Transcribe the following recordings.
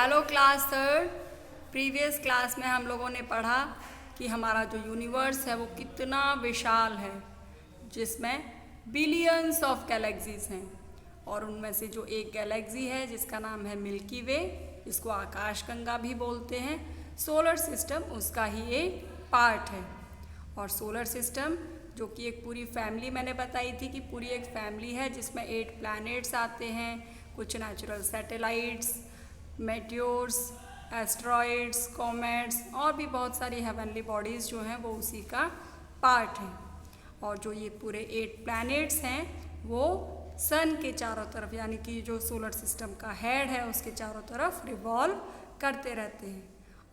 Hello class third. Previous class में हम लोगों ने पढ़ा कि हमारा जो यूनिवर्स है वो कितना विशाल है, जिसमें बिलियंस ऑफ गैलेक्सीज हैं और उनमें से जो एक गैलेक्सी है जिसका नाम है मिल्की वे, जिसको आकाशगंगा भी बोलते हैं, सोलर सिस्टम उसका ही एक पार्ट है। और सोलर सिस्टम जो कि एक पूरी फैमिली मैंने बताई थी कि पूरी एक फैमिली है जिसमें 8 प्लैनेट्स आते हैं, कुछ natural satellites, meteors, asteroids, comets और भी बहुत सारी हेवनली बॉडीज़ जो हैं वो उसी का पार्ट हैं। और जो ये पूरे 8 प्लैनेट्स हैं वो सन के चारों तरफ, यानी कि जो सोलर सिस्टम का हेड है उसके चारों तरफ रिवॉल्व करते रहते हैं।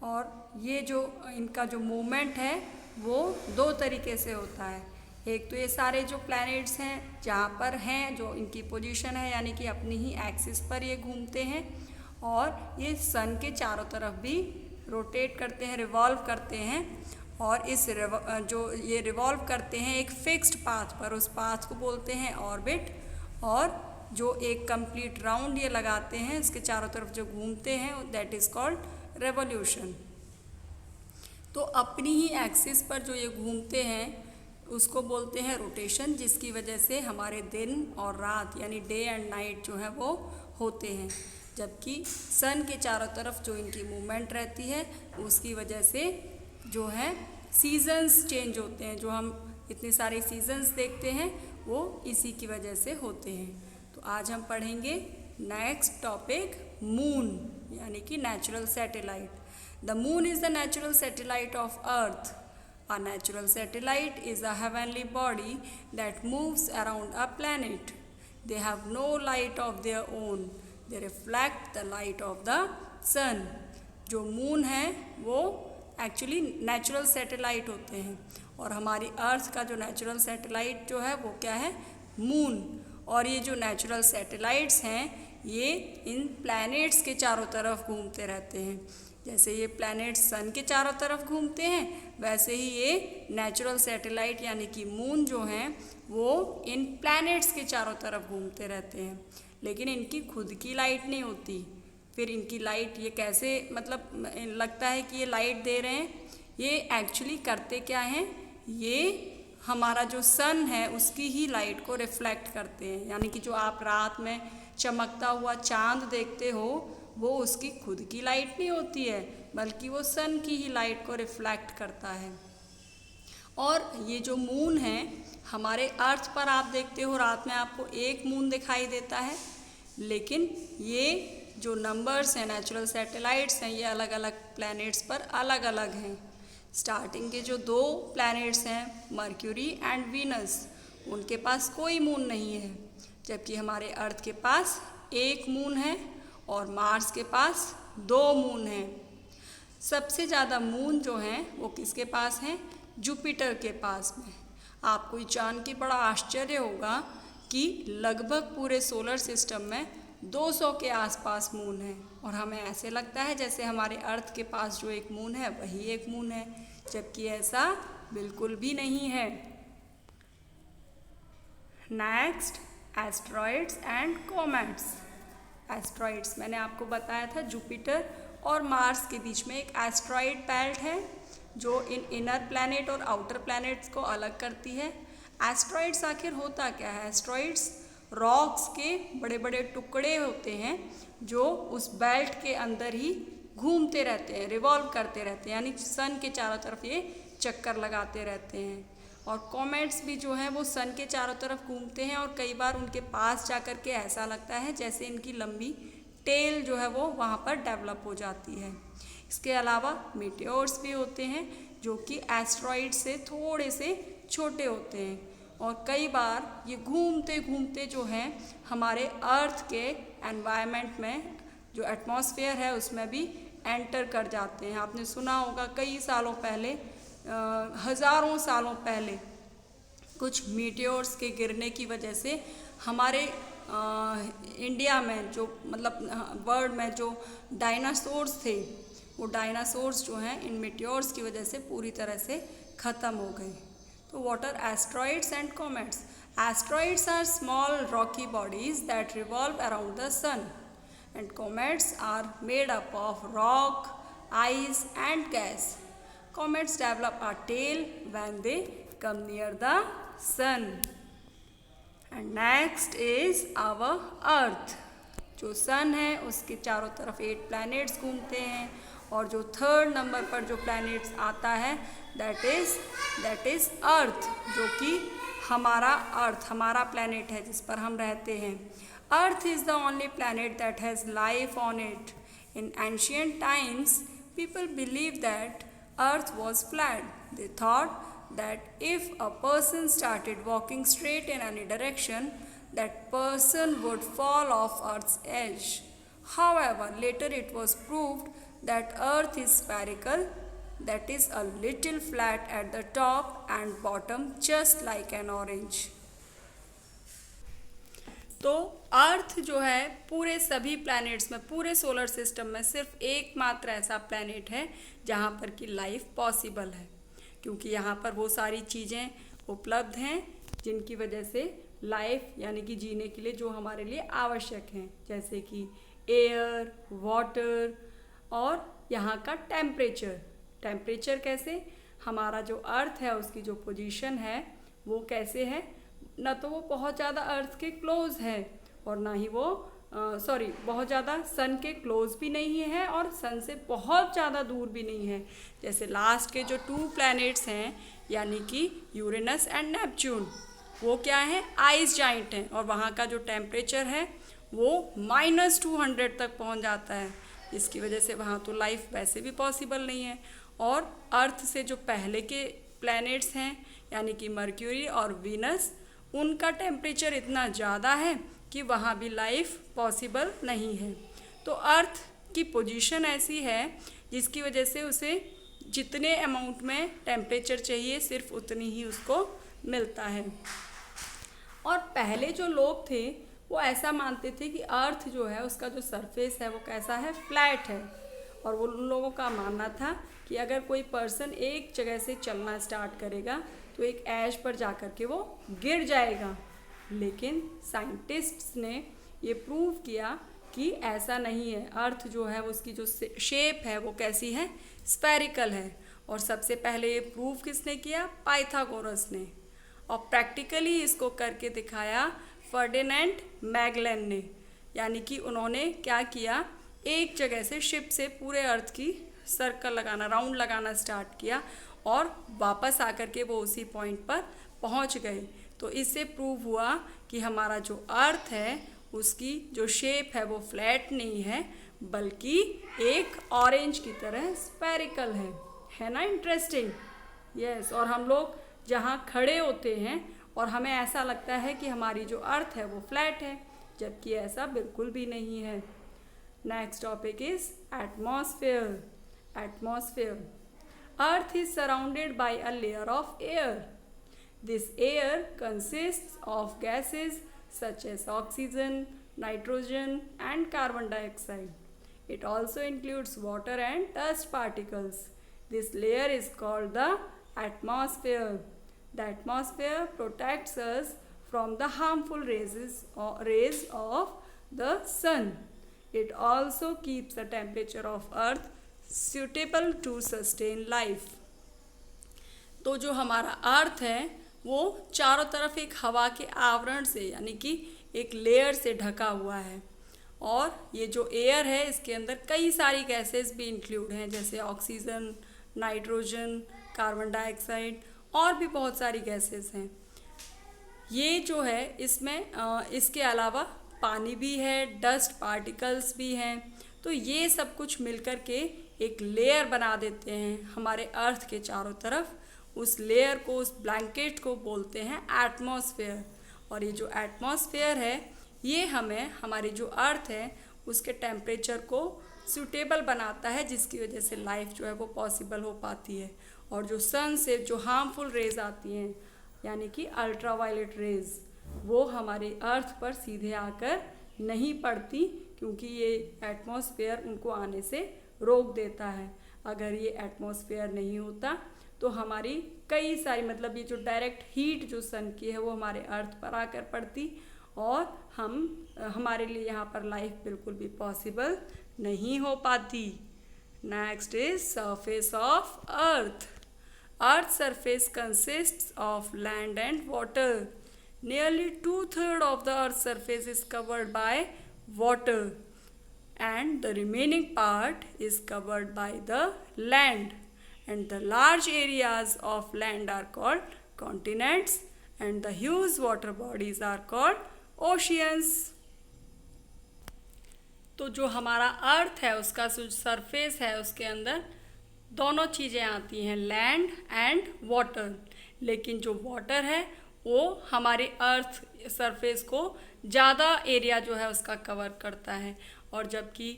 और ये जो इनका जो मूवमेंट है वो 2 तरीके से होता है। एक तो ये सारे जो प्लैनेट्स हैं जहाँ पर हैं जो इनकी पोजीशन है, यानी कि अपनी ही एक्सिस पर ये घूमते हैं, और ये सन के चारों तरफ भी रोटेट करते हैं, रिवॉल्व करते हैं। और इस जो ये रिवॉल्व करते हैं एक फिक्स्ड पाथ पर, उस पाथ को बोलते हैं ऑर्बिट। और जो एक कंप्लीट राउंड ये लगाते हैं इसके चारों तरफ जो घूमते हैं, दैट इज़ कॉल्ड रेवोल्यूशन। तो अपनी ही एक्सिस पर जो ये घूमते हैं उसको बोलते हैं रोटेशन, जिसकी वजह से हमारे दिन और रात यानी डे एंड नाइट जो है वो होते हैं। जबकि सन के चारों तरफ जो इनकी मूवमेंट रहती है उसकी वजह से जो है सीजन्स चेंज होते हैं। जो हम इतने सारे सीजन्स देखते हैं वो इसी की वजह से होते हैं। तो आज हम पढ़ेंगे नेक्स्ट टॉपिक मून, यानी कि natural satellite. The moon is the natural satellite of earth. A natural satellite is a heavenly body that moves around a planet. They have no light of their own. They reflect the light of the sun. जो moon है वो actually natural satellite होते हैं, और हमारी अर्थ का जो natural satellite जो है वो क्या है, मून। और ये जो नेचुरल सैटेलाइट्स हैं ये इन प्लैनेट्स के चारों तरफ घूमते रहते हैं। जैसे ये प्लैनेट्स सन के चारों तरफ घूमते हैं, वैसे ही ये नेचुरल सैटेलाइट यानी कि मून जो हैं वो इन प्लैनेट्स के चारों तरफ घूमते रहते हैं। लेकिन इनकी खुद की लाइट नहीं होती। फिर इनकी लाइट ये कैसे, मतलब लगता है कि ये लाइट दे रहे हैं, ये एक्चुअली करते क्या हैं, ये हमारा जो सन है उसकी ही लाइट को रिफ्लेक्ट करते हैं। यानी कि जो आप रात में चमकता हुआ चांद देखते हो वो उसकी खुद की लाइट नहीं होती है, बल्कि वो सन की ही लाइट को रिफ्लेक्ट करता है। और ये जो मून है हमारे अर्थ पर आप देखते हो रात में आपको एक मून दिखाई देता है, लेकिन ये जो नंबर्स हैं नेचुरल सैटेलाइट्स हैं ये अलग अलग प्लैनेट्स पर अलग अलग हैं। स्टार्टिंग के जो 2 प्लैनेट्स हैं मर्क्यूरी एंड वीनस, उनके पास कोई मून नहीं है, जबकि हमारे अर्थ के पास एक मून है और मार्स के पास 2 मून हैं। सबसे ज़्यादा मून जो हैं वो किसके पास हैं, जुपिटर के पास में। आपको ये जान के बड़ा आश्चर्य होगा कि लगभग पूरे सोलर सिस्टम में 200 के आसपास मून है, और हमें ऐसे लगता है जैसे हमारे अर्थ के पास जो एक मून है वही एक मून है, जबकि ऐसा बिल्कुल भी नहीं है। Next, asteroids and comets. Asteroids मैंने आपको बताया था जुपिटर और मार्स के बीच में एक एस्ट्रॉइड बेल्ट है जो इन इनर प्लैनेट और आउटर प्लैनेट्स को अलग करती है। एस्ट्रॉइड्स आखिर होता क्या है, एस्ट्रॉइड्स रॉक्स के बड़े बड़े टुकड़े होते हैं जो उस बेल्ट के अंदर ही घूमते रहते हैं, रिवॉल्व करते रहते हैं, यानी सन के चारों तरफ ये चक्कर लगाते रहते हैं। और कॉमेट्स भी जो हैं वो सन के चारों तरफ घूमते हैं, और कई बार उनके पास जाकर के ऐसा लगता है जैसे इनकी लंबी टेल जो है वो वहाँ पर डेवलप हो जाती है। इसके अलावा मीटियोर्स भी होते हैं जो कि एस्ट्रॉइड से थोड़े से छोटे होते हैं, और कई बार ये घूमते घूमते जो हैं हमारे अर्थ के एनवायरनमेंट में, जो एटमॉस्फेयर है उसमें भी एंटर कर जाते हैं। आपने सुना होगा कई सालों पहले, हज़ारों सालों पहले कुछ मीटियोर्स के गिरने की वजह से हमारे इंडिया में जो, मतलब वर्ल्ड में जो डायनासोर्स थे, वो डायनासोर्स जो हैं इन मीटियोर्स की वजह से पूरी तरह से ख़त्म हो गए। तो what are asteroids and comets? Asteroids are small rocky bodies that revolve around the sun. and comets are made up of rock, ice and gas. Comets develop a tail when they come near the sun. And next is our Earth. जो सन है उसके चारों तरफ 8 planets घूमते हैं और जो third number पर जो प्लैनेट्स आता है दैट इज अर्थ, जो कि हमारा प्लैनेट है जिस पर हम रहते हैं. Earth is the only planet that has life on it. In ancient times people believe that earth was flat. They thought that if a person started walking straight in any direction, that person would fall off Earth's edge. However, later it was proved that Earth is spherical, that is a little flat at the top and bottom, just like an orange. तो अर्थ जो है पूरे सभी planets में, पूरे solar system में सिर्फ एकमात्र ऐसा प्लैनेट है जहाँ पर कि लाइफ पॉसिबल है, क्योंकि यहाँ पर वो सारी चीज़ें उपलब्ध हैं जिनकी वजह से लाइफ यानी कि जीने के लिए जो हमारे लिए आवश्यक हैं, जैसे कि एयर, वाटर और यहाँ का टेम्परेचर कैसे, हमारा जो अर्थ है उसकी जो पोजीशन है वो कैसे है, ना तो वो बहुत ज़्यादा अर्थ के क्लोज है और ना ही वो बहुत ज़्यादा सन के क्लोज भी नहीं है और सन से बहुत ज़्यादा दूर भी नहीं है. जैसे लास्ट के जो 2 प्लैनेट्स हैं यानी कि यूरेनस एंड नेपच्यून, वो क्या है, आइस जाइंट हैं और वहाँ का जो टेम्परेचर है वो -200 तक पहुँच जाता है. इसकी वजह से वहाँ तो लाइफ वैसे भी पॉसिबल नहीं है. और अर्थ से जो पहले के प्लैनेट्स हैं यानी कि मर्क्यूरी और वीनस, उनका टेम्परेचर इतना ज़्यादा है कि वहाँ भी लाइफ पॉसिबल नहीं है. तो अर्थ की पोजीशन ऐसी है जिसकी वजह से उसे जितने अमाउंट में टेम्परेचर चाहिए सिर्फ उतनी ही उसको मिलता है. और पहले जो लोग थे वो ऐसा मानते थे कि अर्थ जो है उसका जो सरफेस है वो कैसा है, फ्लैट है. और वो उन लोगों का मानना था कि अगर कोई पर्सन एक जगह से चलना स्टार्ट करेगा तो एक एज पर जा कर के वो गिर जाएगा. लेकिन साइंटिस्ट्स ने ये प्रूव किया कि ऐसा नहीं है. अर्थ जो है उसकी जो शेप है वो कैसी है, स्फेरिकल है. और सबसे पहले ये प्रूव किसने किया, पाइथागोरस ने. और प्रैक्टिकली इसको करके दिखाया फर्डिनेंड मैगेलन ने. यानी कि उन्होंने क्या किया, एक जगह से शिप से पूरे अर्थ की सर्कल लगाना, राउंड लगाना स्टार्ट किया और वापस आकर के वो उसी पॉइंट पर पहुंच गए. तो इससे प्रूव हुआ कि हमारा जो अर्थ है उसकी जो शेप है वो फ्लैट नहीं है बल्कि एक ऑरेंज की तरह स्फेरिकल है ना. इंटरेस्टिंग. यस. और हम लोग जहाँ खड़े होते हैं और हमें ऐसा लगता है कि हमारी जो अर्थ है वो फ्लैट है, जबकि ऐसा बिल्कुल भी नहीं है. Next topic is atmosphere. Earth is surrounded by a layer of air. This air consists of gases such as oxygen, nitrogen and carbon dioxide. It also includes water and dust particles. This layer is called the atmosphere. The atmosphere protects us from the harmful rays of the sun. It also keeps the temperature of Earth suitable to sustain life. तो जो हमारा अर्थ है वो चारों तरफ एक हवा के आवरण से यानी कि एक लेयर से ढका हुआ है. और ये जो एयर है इसके अंदर कई सारी गैसेस भी इंक्लूड हैं, जैसे ऑक्सीजन, नाइट्रोजन, कार्बन डाइऑक्साइड और भी बहुत सारी गैसेस हैं. ये जो है इसमें इसके अलावा पानी भी है, डस्ट पार्टिकल्स भी हैं. तो ये सब कुछ मिलकर के एक लेयर बना देते हैं हमारे अर्थ के चारों तरफ. उस लेयर को, उस ब्लैंकेट को बोलते हैं एटमॉस्फेयर. और ये जो एटमॉस्फेयर है ये हमें हमारी जो अर्थ है उसके टेम्परेचर को सूटेबल बनाता है, जिसकी वजह से लाइफ जो है वो पॉसिबल हो पाती है. और जो सन से जो हार्मफुल रेज आती हैं यानी कि अल्ट्रावायलेट रेज, वो हमारे अर्थ पर सीधे आकर नहीं पड़ती, क्योंकि ये एटमॉस्फेयर उनको आने से रोक देता है. अगर ये एटमॉस्फेयर नहीं होता तो हमारी कई सारी ये जो डायरेक्ट हीट जो सन की है वो हमारे अर्थ पर आकर पड़ती और हमारे लिए यहाँ पर लाइफ बिल्कुल भी पॉसिबल नहीं हो पाती। Next is surface of earth. Earth's surface consists of land and water. Nearly 2/3 of the Earth's surface is covered by water, and the remaining part is covered by the land. And the large areas of land are called continents, and the huge water bodies are called oceans. तो जो हमारा अर्थ है उसका जो surface है उसके अंदर दोनों चीज़ें आती हैं, लैंड एंड वाटर। लेकिन जो वाटर है वो हमारे अर्थ सरफेस को ज़्यादा एरिया जो है उसका कवर करता है, और जबकि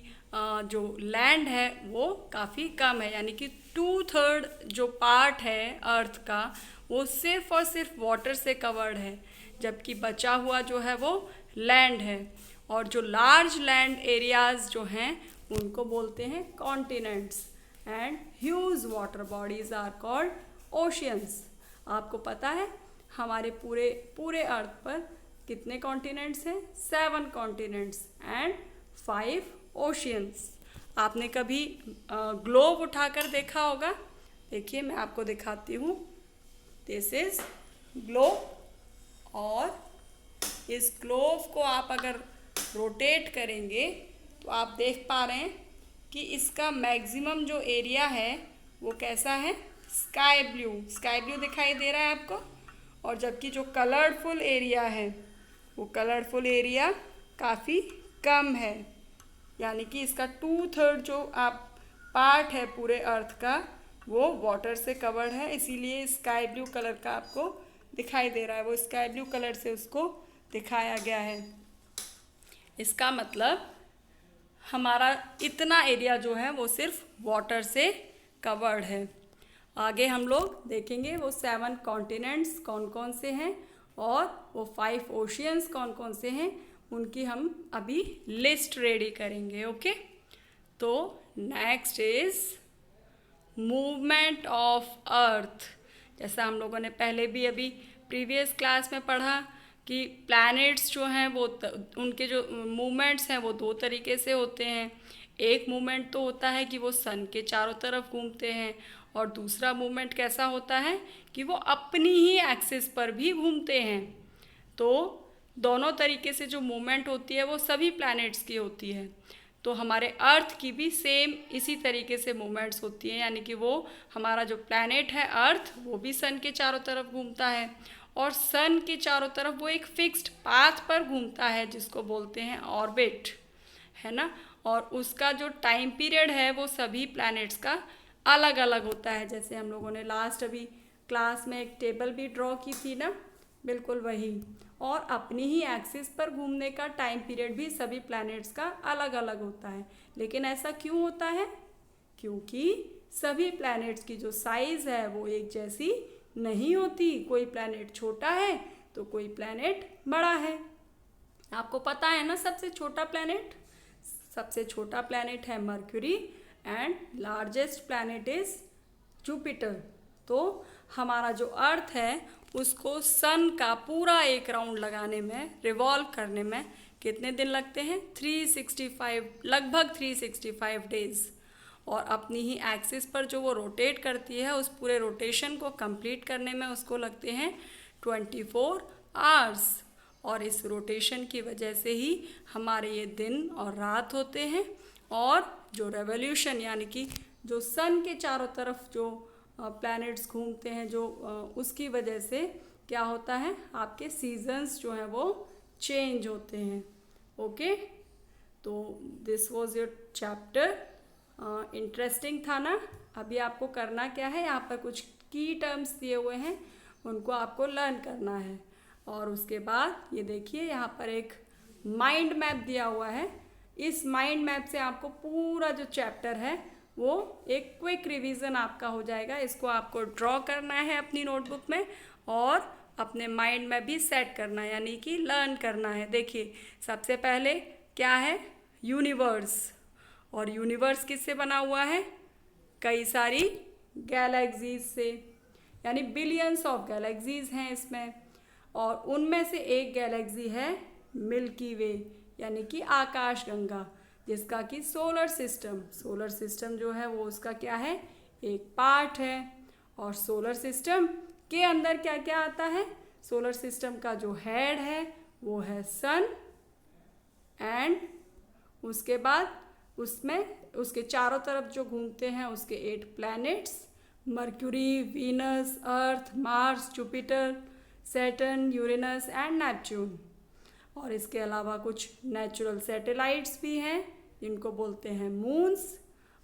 जो लैंड है वो काफ़ी कम है, यानी कि 2/3 जो पार्ट है अर्थ का वो सिर्फ और सिर्फ वाटर से कवर्ड है, जबकि बचा हुआ जो है वो लैंड है। और जो लार्ज लैंड एरियाज जो हैं उनको बोलते हैं continents, and huge water bodies are called oceans. आपको पता है हमारे पूरे अर्थ पर कितने कॉन्टिनेंट्स हैं? 7 कॉन्टिनेंट्स एंड 5 ओशियंस। आपने कभी ग्लोब उठाकर देखा होगा? देखिए मैं आपको दिखाती हूँ। दिस इज ग्लोब, और इस ग्लोब को आप अगर रोटेट करेंगे तो आप देख पा रहे हैं कि इसका मैक्सिमम जो एरिया है वो कैसा है? Sky blue. स्काई ब्लू दिखाई दे रहा है आपको। और जबकि जो कलरफुल एरिया है वो कलरफुल एरिया काफ़ी कम है, यानी कि इसका 2/3 जो आप पार्ट है पूरे अर्थ का वो वाटर से कवर्ड है, इसीलिए स्काई ब्लू कलर का आपको दिखाई दे रहा है। वो स्काई ब्लू कलर से उसको दिखाया गया है। इसका मतलब हमारा इतना एरिया जो है वो सिर्फ वाटर से कवर्ड है। आगे हम लोग देखेंगे वो 7 कॉन्टिनेंट्स कौन कौन से हैं और वो 5 ओशियंस कौन कौन से हैं, उनकी हम अभी लिस्ट रेडी करेंगे। ओके, तो next is movement of earth. जैसा हम लोगों ने पहले भी अभी प्रीवियस क्लास में पढ़ा कि प्लैनेट्स जो हैं वो उनके जो मूवमेंट्स हैं वो 2 तरीके से होते हैं। एक मूवमेंट तो होता है कि वो सन के चारों तरफ घूमते हैं, और दूसरा मूवमेंट कैसा होता है कि वो अपनी ही एक्सिस पर भी घूमते हैं। तो दोनों तरीके से जो मूवमेंट होती है वो सभी प्लैनेट्स की होती है। तो हमारे अर्थ की भी सेम इसी तरीके से मूवमेंट्स होती हैं, यानी कि वो हमारा जो प्लैनेट है अर्थ वो भी सन के चारों तरफ घूमता है, और सन के चारों तरफ वो एक फिक्स्ड पाथ पर घूमता है जिसको बोलते हैं ऑर्बिट, है ना। और उसका जो टाइम पीरियड है वो सभी प्लैनेट्स का अलग अलग होता है। जैसे हम लोगों ने लास्ट अभी क्लास में एक टेबल भी ड्रॉ की थी ना, बिल्कुल वही। और अपनी ही एक्सिस पर घूमने का टाइम पीरियड भी सभी प्लैनेट्स का अलग अलग होता है। लेकिन ऐसा क्यों होता है? क्योंकि सभी प्लैनेट्स की जो साइज़ है वो एक जैसी नहीं होती। कोई प्लैनेट छोटा है तो कोई प्लैनेट बड़ा है। आपको पता है ना सबसे छोटा प्लैनेट? सबसे छोटा प्लैनेट है mercury, and largest planet is Jupiter. तो हमारा जो अर्थ है उसको सन का पूरा एक राउंड लगाने में, रिवॉल्व करने में कितने दिन लगते हैं? 365, लगभग 365 डेज। और अपनी ही एक्सिस पर जो वो रोटेट करती है उस पूरे रोटेशन को कंप्लीट करने में उसको लगते हैं 24 आवर्स। और इस रोटेशन की वजह से ही हमारे ये दिन और रात होते हैं। और जो रेवोल्यूशन, यानी कि जो सन के चारों तरफ जो प्लैनेट्स घूमते हैं, जो उसकी वजह से क्या होता है, आपके सीजन्स जो हैं वो चेंज होते हैं। ओके, तो this was your chapter. Interesting था ना? अभी आपको करना क्या है, यहाँ पर कुछ की टर्म्स दिए हुए हैं, उनको आपको लर्न करना है। और उसके बाद ये देखिए यहाँ पर एक माइंड मैप दिया हुआ है। इस माइंड मैप से आपको पूरा जो चैप्टर है वो एक क्विक रिवीजन आपका हो जाएगा। इसको आपको ड्रॉ करना है अपनी नोटबुक में, और अपने माइंड में भी सेट करना है, यानी कि लर्न करना है। देखिए सबसे पहले क्या है? यूनिवर्स। और यूनिवर्स किससे बना हुआ है? कई सारी गैलेक्सीज से, यानी बिलियंस ऑफ गैलेक्सीज हैं इसमें। और उनमें से एक गैलेक्सी है मिल्की वे यानी कि आकाशगंगा, जिसका कि सोलर सिस्टम जो है वो उसका क्या है, एक पार्ट है। और सोलर सिस्टम के अंदर क्या क्या आता है, सोलर सिस्टम का जो हेड है वो है सन, एंड उसके बाद उसमें उसके चारों तरफ जो घूमते हैं उसके 8 planets, mercury, Venus, earth, Mars, Jupiter, Saturn, Uranus and Neptune. और इसके अलावा कुछ नेचुरल सैटेलाइट्स भी हैं जिनको बोलते हैं मून्स,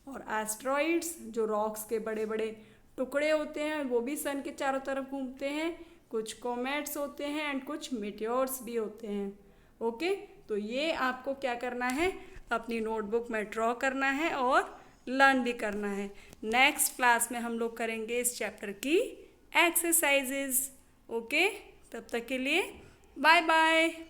और एस्ट्रॉइड्स जो रॉक्स के बड़े बड़े टुकड़े होते हैं वो भी सन के चारों तरफ घूमते हैं, कुछ कॉमेट्स होते हैं एंड कुछ मेटियोर्स भी होते हैं। ओके, तो ये आपको क्या करना है, अपनी नोटबुक में ड्रॉ करना है और लर्न भी करना है। नेक्स्ट क्लास में हम लोग करेंगे इस चैप्टर की एक्सरसाइजेज। ओके, तब तक के लिए बाय बाय।